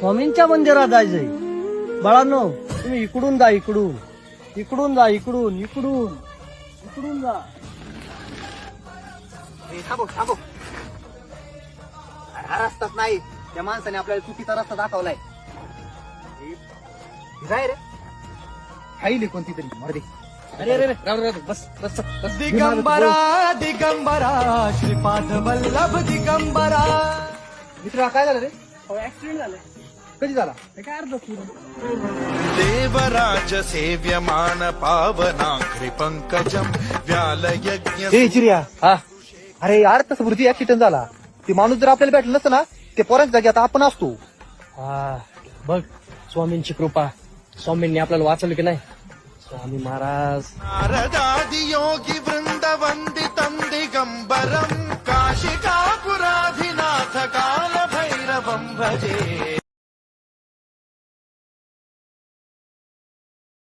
स्वामींच्या मंदिरात जायचंय. बाळांनो तुम्ही इकडून जा, इकडून इकडून जा, इकडून इकडून इकडून जा. थांबो थांबो. हा रस्ताच नाही, त्या माणसाने आपल्याला चुकीचा रस्ता दाखवलाय. जाय रे, खाईली कोणती तरी मर्दी. अरे अरे राहू राहू, बस बस बस. दिगंबरा दिगंबरा श्रीपाद वल्लभ दिगंबरा. मित्रा काय झालं रे? ऍक्सिडेंट झालाय. कधी झाला? काय अर्ध देवराज सेव्यमान पावनाघ्रि पंकजम व्यालयज्ञ. हे चिरिया. हा अरे यार, तसं वृत्ती ऍक्सिडेंट झाला. ते माणूस जर आपल्याला भेटलं नसतं ना, ते पोरांच्या जागी आता आपण असतो. हा बघ, स्वामींची कृपा. स्वामींनी आपल्याला वाचवलं की नाही. स्वामी महाराज. नारदादि योगी वृंद वंदितं दिगंबरम काशिकापुराधिनाथ काल भैरवं भजे.